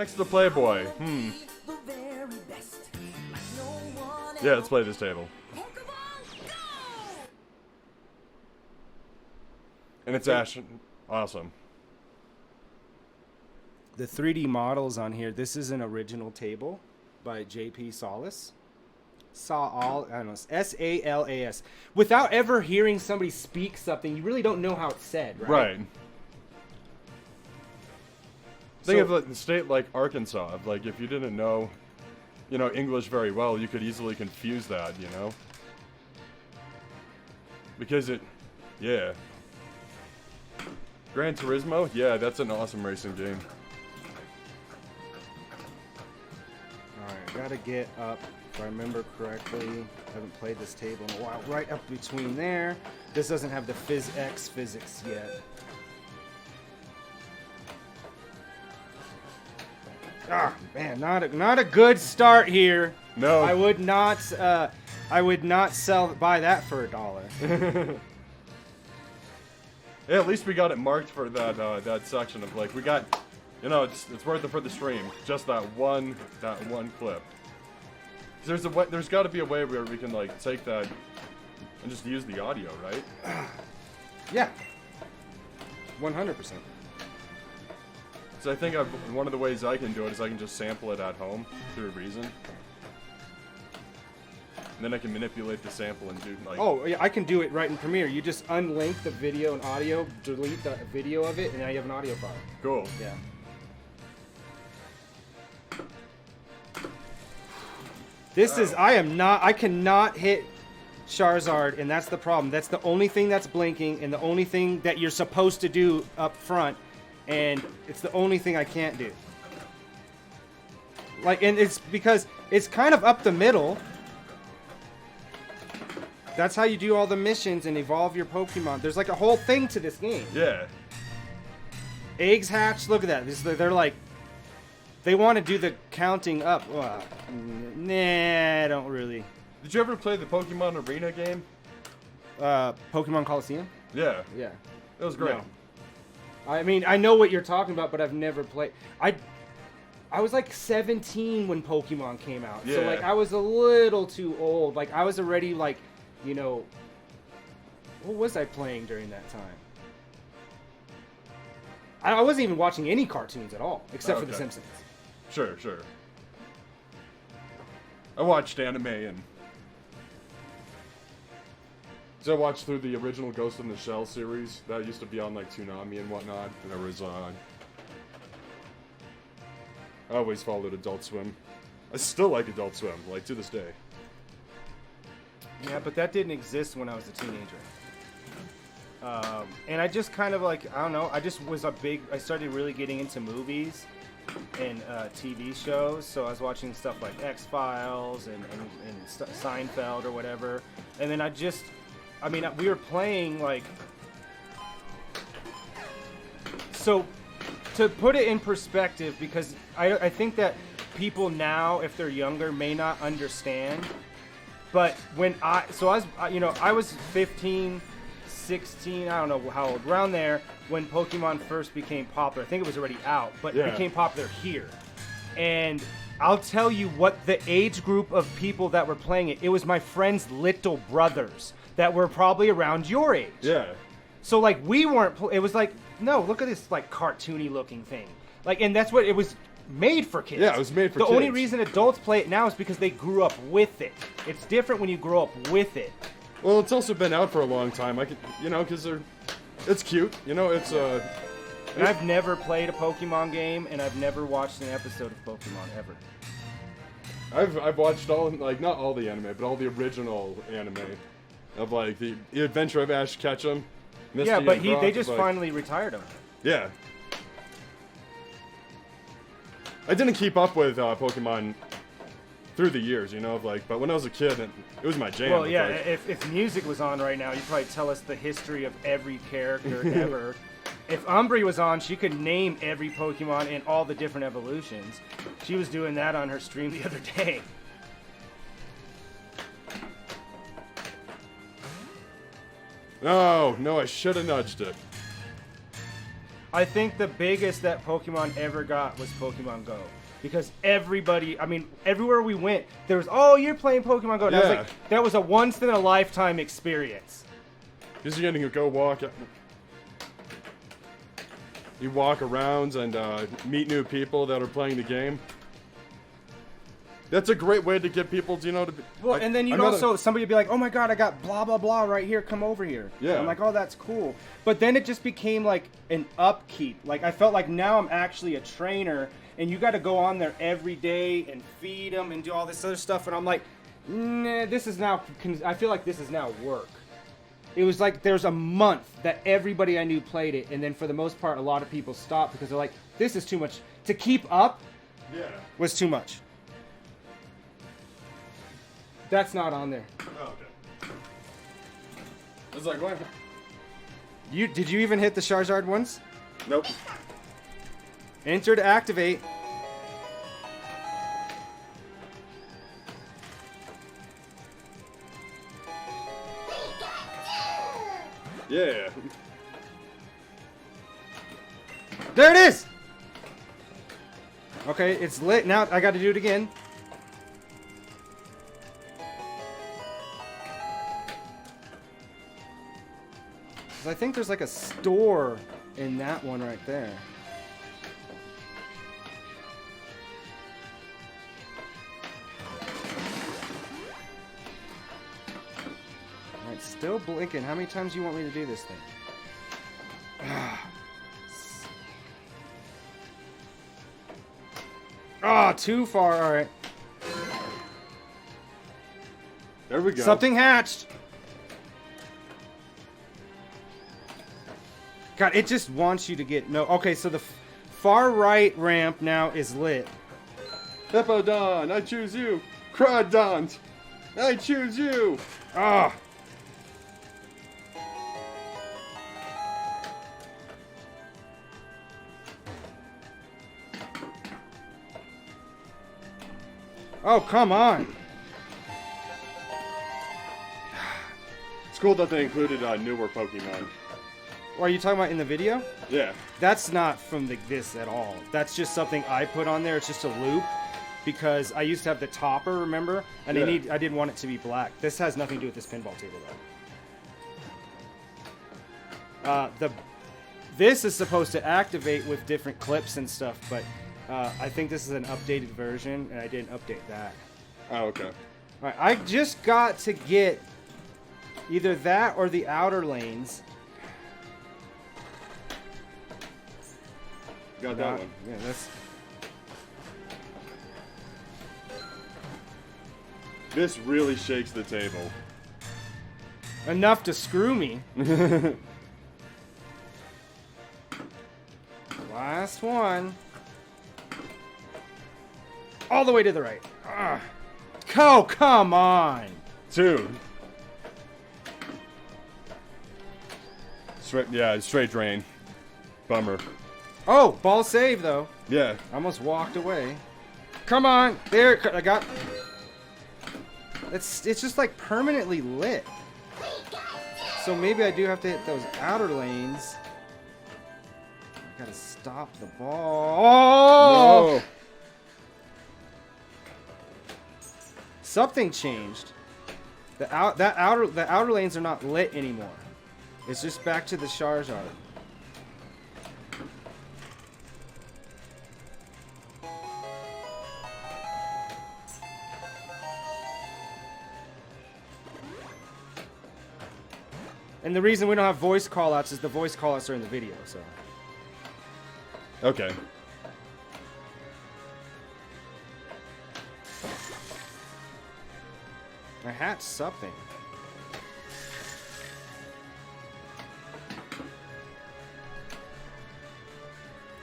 Next to Playboy. Yeah, let's play this table. And it's awesome. The 3D models on here, this is an original table by J.P. Salas. I don't know, S-A-L-A-S. Without ever hearing somebody speak something, you really don't know how it's said, right? Right. Think of like the state like Arkansas. Like if you didn't know, English very well, you could easily confuse that, Because yeah. Gran Turismo? Yeah, that's an awesome racing game. Alright, gotta get up, if I remember correctly. I haven't played this table in a while. Right up between there. This doesn't have the physics yet. Ah, man, not a good start here. No. I would not buy that for $1. Yeah, at least we got it marked for that section of like we got, it's worth it for the stream. Just that one clip. There's got to be a way where we can like take that and just use the audio, right? Yeah. 100%. So I think one of the ways I can do it is I can just sample it at home through Reason. And then I can manipulate the sample and do like... Oh, yeah, I can do it right in Premiere. You just unlink the video and audio, delete the video of it, and now you have an audio file. Cool. Yeah. This is... I cannot hit Charizard, and that's the problem. That's the only thing that's blinking, and the only thing that you're supposed to do up front, and it's the only thing I can't do. Like, and it's because it's kind of up the middle. That's how you do all the missions and evolve your Pokemon. There's like a whole thing to this game. Yeah. Eggs hatch. Look at that. They're like, they want to do the counting up. Nah, I don't really. Did you ever play the Pokemon Arena game? Pokemon Coliseum? Yeah. Yeah. It was great. No. I mean, I know what you're talking about, but I've never played. I was like 17 when Pokemon came out. Yeah. So like I was a little too old. Like I was already like, what was I playing during that time? I wasn't even watching any cartoons at all, except for The Simpsons. Sure. I watched anime and... So I watched through the original Ghost in the Shell series. That used to be on like Toonami and whatnot. And there was I always followed Adult Swim. I still like Adult Swim, like to this day. Yeah, but that didn't exist when I was a teenager. And I just kind of like, I don't know, I started really getting into movies and TV shows. So I was watching stuff like X-Files and Seinfeld or whatever. And then we were playing like... So, to put it in perspective, because I think that people now, if they're younger, may not understand. But when I was 15, 16, I don't know how old, around there, when Pokemon first became popular. I think it was already out, but it became popular here. And I'll tell you what the age group of people that were playing it was my friends' little brothers that were probably around your age. Yeah. So, like, we weren't... it was like, no, look at this, like, cartoony-looking thing. Like, and that's what it was made for kids. Yeah, it was made for kids. The only reason adults play it now is because they grew up with it. It's different when you grow up with it. Well, it's also been out for a long time. I could, because it's cute. It's And I've never played a Pokemon game, and I've never watched an episode of Pokemon ever. I've watched not all the anime, but all the original anime of like the Adventure of Ash Ketchum. Misty, yeah, but Brock, they just finally retired him. Yeah. I didn't keep up with Pokemon through the years, but when I was a kid, it was my jam. Well, yeah, if music was on right now, you'd probably tell us the history of every character ever. If Umbri was on, she could name every Pokemon and all the different evolutions. She was doing that on her stream the other day. No, I should have nudged it. I think the biggest that Pokemon ever got was Pokemon Go. Because everybody, I mean, everywhere we went, there was, oh, you're playing Pokemon Go. And I was like, that was a once-in-a-lifetime experience. Because you're going to go walk. You walk around and meet new people that are playing the game. That's a great way to get people, to, you know, to be... Well, and then you'd also, somebody would be like, oh my god, I got blah, blah, blah right here, come over here. Yeah. I'm like, oh, that's cool. But then it just became like an upkeep. Like, I felt like now I'm actually a trainer, and you got to go on there every day and feed them and do all this other stuff. And I'm like, nah, this is now, I feel like this is now work. It was like there's a month that everybody I knew played it, and then for the most part, a lot of people stopped because they're like, this is too much. To keep up was too much. That's not on there. Oh, okay. I was like, what? Did you even hit the Charizard once? Nope. Enter to activate. Yeah. There it is! Okay, it's lit. Now I got to do it again. I think there's like a store in that one right there. Alright, still blinking. How many times do you want me to do this thing? Ah, too far. Alright. There we go. Something hatched. God, it just wants you to get... No, okay, so the far right ramp now is lit. Hippodon, I choose you. Crawdont, I choose you. Ah. Oh, come on. It's cool that they included newer Pokemon. Are you talking about in the video? Yeah. That's not from this at all. That's just something I put on there. It's just a loop because I used to have the topper, remember? And I didn't want it to be black. This has nothing to do with this pinball table though. This is supposed to activate with different clips and stuff, but I think this is an updated version, and I didn't update that. Oh, okay. All right, I just got to get either that or the outer lanes. Got that one. Yeah, that's... This really shakes the table. Enough to screw me. Last one. All the way to the right. Ugh. Oh, come on. Two. Straight drain. Bummer. Oh, ball save, though. Yeah. Almost walked away. Come on. There. I got... It's just like permanently lit. So maybe I do have to hit those outer lanes. I gotta stop the ball. Oh! No. Something changed. The outer lanes are not lit anymore. It's just back to the Charizard. And the reason we don't have voice callouts is the voice callouts are in the video, so. Okay. I hatched something.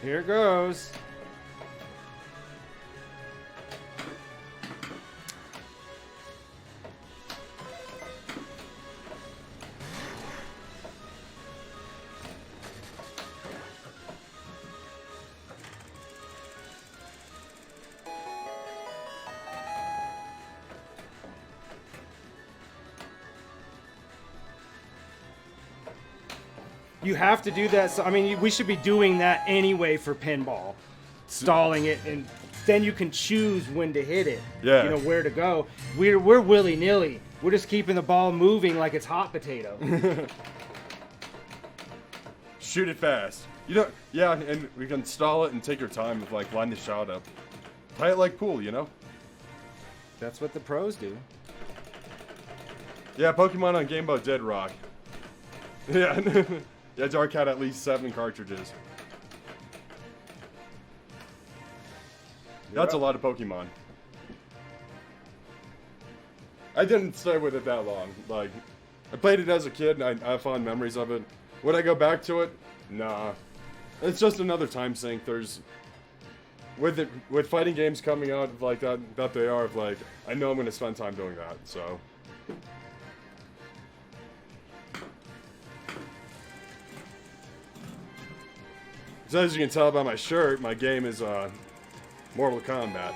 Here it goes. You have to do that. So, I mean, we should be doing that anyway for pinball, stalling it, and then you can choose when to hit it. Yeah. You know where to go. We're willy nilly. We're just keeping the ball moving like it's hot potato. Shoot it fast. You know, yeah, and we can stall it and take your time with like line the shot up. Play it like pool, you know? That's what the pros do. Yeah, Pokemon on Game Boy did rock. Yeah, yeah, Dark had at least 7 cartridges. That's a lot of Pokemon. I didn't stay with it that long. Like, I played it as a kid, and I have fond memories of it. Would I go back to it? Nah. It's just another time sink. There's with fighting games coming out like that they are. Like, I know I'm gonna spend time doing that. So. So as you can tell by my shirt, my game is Mortal Kombat.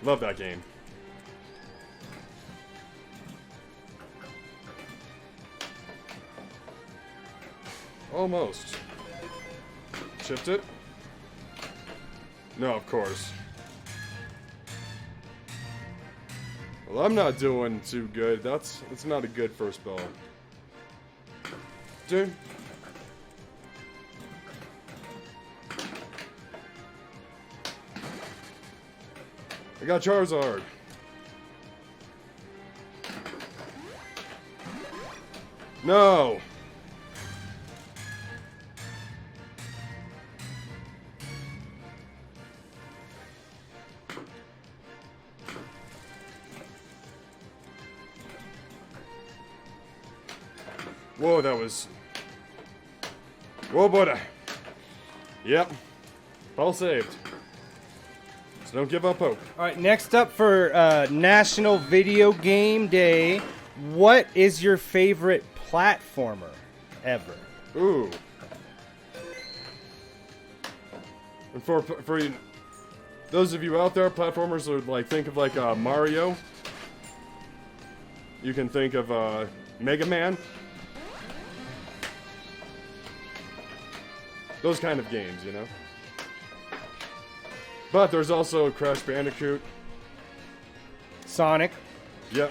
Love that game. Almost. Shift it? No, of course. Well, I'm not doing too good. That's not a good first ball. Dude. I got Charizard. No. Whoa, that was... Whoa, buddy. Yep. All saved. So don't give up hope. All right, next up for National Video Game Day, what is your favorite platformer ever? Ooh. And for those of you out there, platformers are like, think of like Mario. You can think of Mega Man. Those kind of games, you know? But there's also Crash Bandicoot. Sonic. Yep.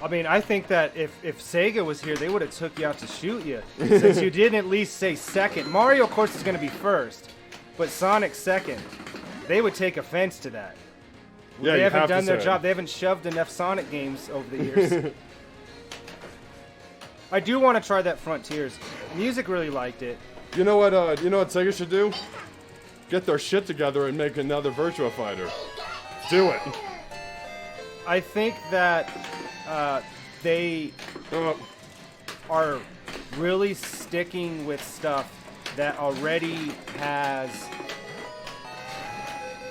I mean, I think that if Sega was here, they would have took you out to shoot you. Since you didn't at least say second. Mario, of course, is going to be first. But Sonic second. They would take offense to that. Yeah, they you haven't have done to their say. job. They haven't shoved enough Sonic games over the years. I do want to try that Frontiers. Music really liked it. You know what Sega should do? Get their shit together and make another Virtua Fighter. Do it. I think that they are really sticking with stuff that already has...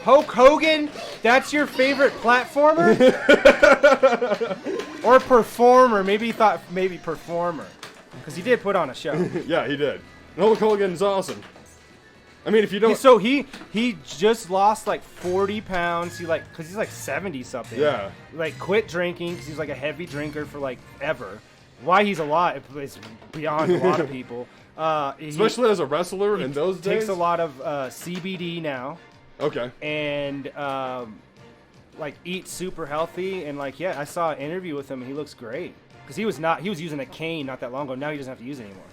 Hulk Hogan? That's your favorite platformer? Or performer? Maybe he thought performer. Because he did put on a show. Yeah, he did. And Hulk Hogan's awesome. I mean, if you don't... So he just lost like 40 pounds. Because he's like 70 something. Yeah. Like quit drinking because he's like a heavy drinker for like ever. Why he's alive is beyond a lot of people. Especially as a wrestler in those days. Takes a lot of CBD now. Okay. And like eats super healthy. And like, yeah, I saw an interview with him and he looks great. Because he was using a cane not that long ago. Now he doesn't have to use it anymore.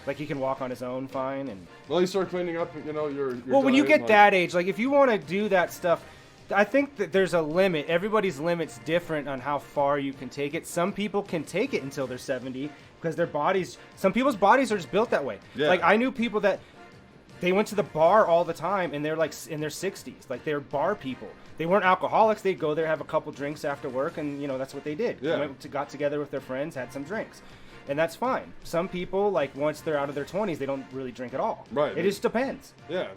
Like he can walk on his own fine. And well, you start cleaning up, you know, your well, when you diet, get that age, like if you want to do that stuff, I think that there's a limit. Everybody's limit's different on how far you can take it. Some people can take it until they're 70 because some people's bodies are just built that way. Yeah. Like I knew people that they went to the bar all the time and they're like in their 60s. Like they're bar people. They weren't alcoholics. They'd go there, have a couple drinks after work, and you know that's what they did. Yeah. Got together with their friends, had some drinks. And that's fine. Some people, like, once they're out of their 20s, they don't really drink at all. Right. It just depends. Yeah.